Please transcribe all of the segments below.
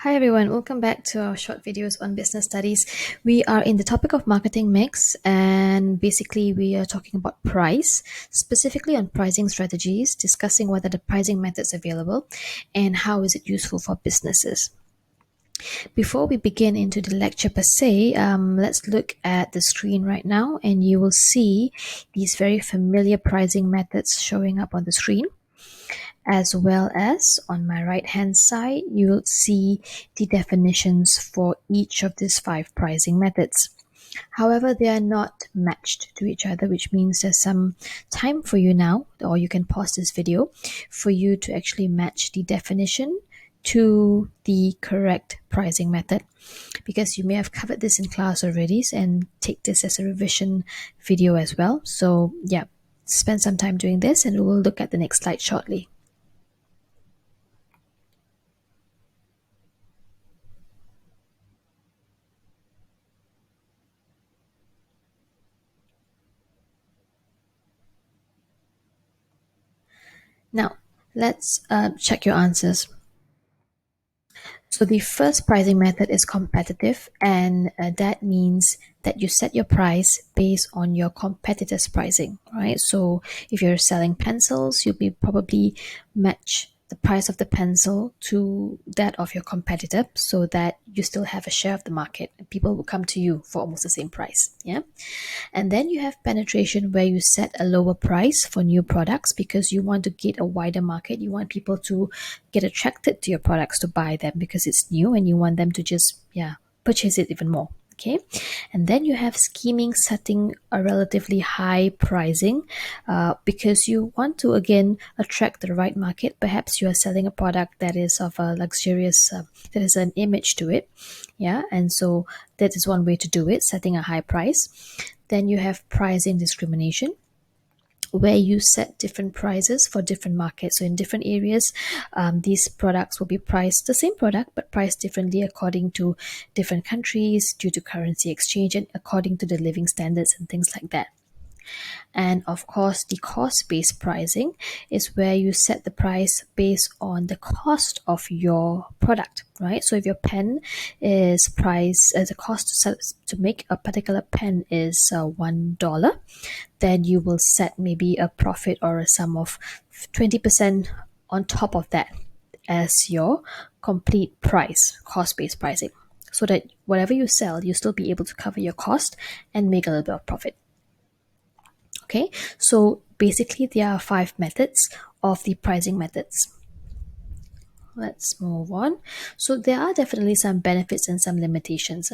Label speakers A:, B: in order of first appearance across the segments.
A: Hi everyone, welcome back to our short videos on business studies. We are in the topic of marketing mix, and basically we are talking about price, specifically on pricing strategies, discussing whether the pricing methods available and how is it useful for businesses. Before we begin into the lecture per se, let's look at the screen right now and you will see these very familiar pricing methods showing up on the screen, as well as on my right hand side you will see the definitions for each of these 5 pricing methods. However, they are not matched to each other, which means there's some time for you now, or you can pause this video for you to actually match the definition to the correct pricing method, because you may have covered this in class already and take this as a revision video as well. So yeah, spend some time doing this and we will look at the next slide shortly. Now, let's check your answers. So the first pricing method is competitive, and that means that you set your price based on your competitors' pricing, right? So if you're selling pencils, you'll be probably match the price of the pencil to that of your competitor so that you still have a share of the market and people will come to you for almost the same price. Yeah. And then you have penetration, where you set a lower price for new products because you want to get a wider market. You want people to get attracted to your products to buy them because it's new, and you want them to just, purchase it even more. Okay. And then you have scheming, setting a relatively high pricing because you want to again attract the right market. Perhaps you are selling a product that is of a luxurious, that has an image to it. Yeah. And so that is one way to do it, setting a high price. Then you have pricing discrimination, where you set different prices for different markets. So in different areas, these products will be priced the same product, but priced differently according to different countries due to currency exchange and according to the living standards and things like that. And of course, the cost-based pricing is where you set the price based on the cost of your product, right? So if your pen is priced, the cost to make a particular pen is $1, then you will set maybe a profit or a sum of 20% on top of that as your complete price, cost-based pricing, so that whatever you sell, you still be able to cover your cost and make a little bit of profit. Okay, so basically there are 5 methods of the pricing methods. Let's move on. So there are definitely some benefits and some limitations.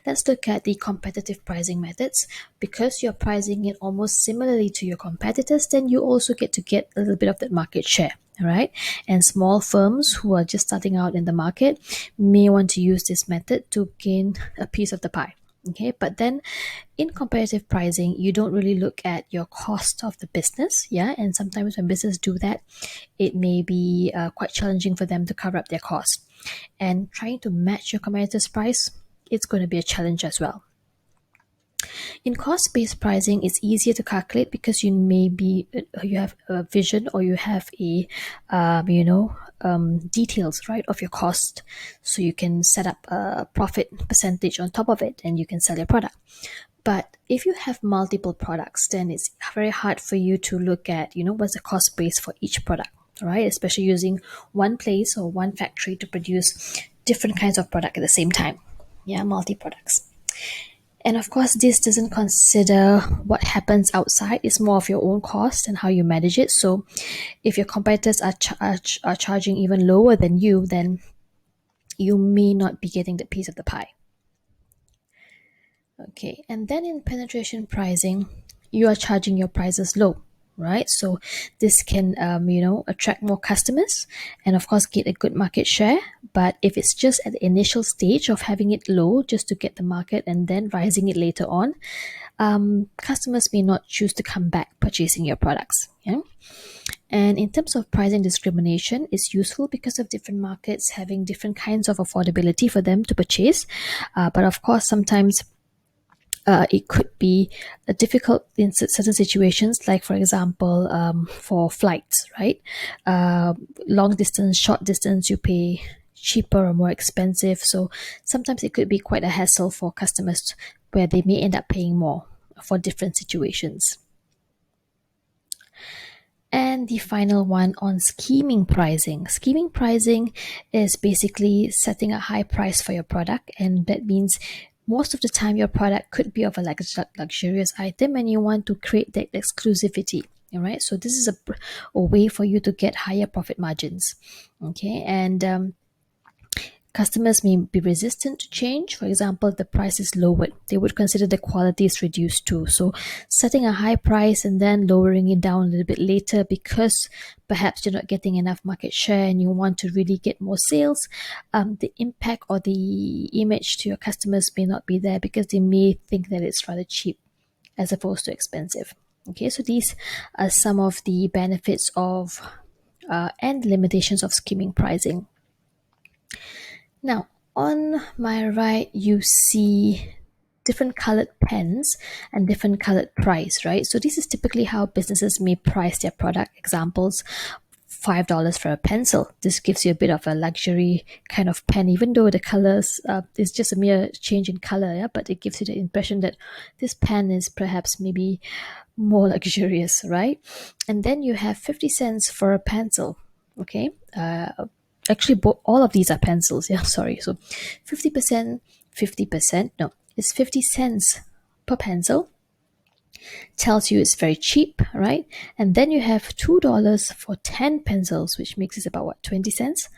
A: Let's look at the competitive pricing methods. Because you're pricing it almost similarly to your competitors, then you also get to get a little bit of that market share. All right. And small firms who are just starting out in the market may want to use this method to gain a piece of the pie. Okay, but then in competitive pricing, you don't really look at your cost of the business. Yeah, and sometimes when businesses do that, it may be quite challenging for them to cover up their cost. And trying to match your competitor's price, it's going to be a challenge as well. In cost-based pricing, it's easier to calculate because you have a vision, or you have a details, right, of your cost, so you can set up a profit percentage on top of it and you can sell your product. But if you have multiple products, then it's very hard for you to look at, what's the cost base for each product, right? Especially using one place or one factory to produce different kinds of product at the same time. Yeah, multi-products. And of course, this doesn't consider what happens outside. It's more of your own cost and how you manage it. So if your competitors are charging even lower than you, then you may not be getting the piece of the pie. Okay, and then in penetration pricing, you are charging your prices low, right? So this can, attract more customers and of course get a good market share. But if it's just at the initial stage of having it low just to get the market and then rising it later on, customers may not choose to come back purchasing your products. Yeah. And in terms of pricing discrimination, it's useful because of different markets having different kinds of affordability for them to purchase. But of course, sometimes it could be difficult in certain situations, like for example, for flights, right? Long distance, short distance, you pay cheaper or more expensive. So sometimes it could be quite a hassle for customers where they may end up paying more for different situations. And the final one on scheming pricing. Scheming pricing is basically setting a high price for your product, and that means most of the time your product could be of a luxurious item and you want to create that exclusivity. All right, so this is a way for you to get higher profit margins. Okay, and customers may be resistant to change. For example, if the price is lowered, they would consider the quality is reduced too. So, setting a high price and then lowering it down a little bit later because perhaps you're not getting enough market share and you want to really get more sales, the impact or the image to your customers may not be there because they may think that it's rather cheap as opposed to expensive. Okay, so these are some of the benefits of and limitations of skimming pricing. Now, on my right, you see different colored pens and different colored price, right? So this is typically how businesses may price their product. Examples, $5 for a pencil. This gives you a bit of a luxury kind of pen, even though the colors is just a mere change in color, yeah? But it gives you the impression that this pen is perhaps maybe more luxurious, right? And then you have 50 cents for a pencil, okay? Actually, all of these are pencils, yeah, sorry. So 50%, 50%, no, it's 50 cents per pencil. Tells you it's very cheap, right? And then you have $2 for 10 pencils, which makes it about what, 20 cents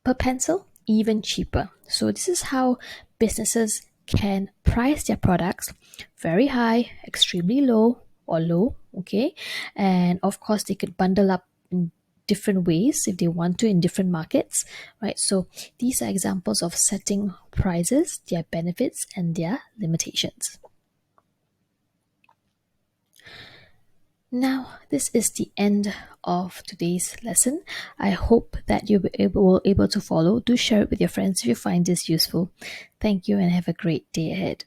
A: per pencil, even cheaper. So this is how businesses can price their products: very high, extremely low, or low, okay? And of course, they could bundle up in different ways if they want to in different markets, right? So these are examples of setting prices, their benefits, and their limitations. Now, this is the end of today's lesson. I hope that you were able to follow. Do share it with your friends if you find this useful. Thank you and have a great day ahead.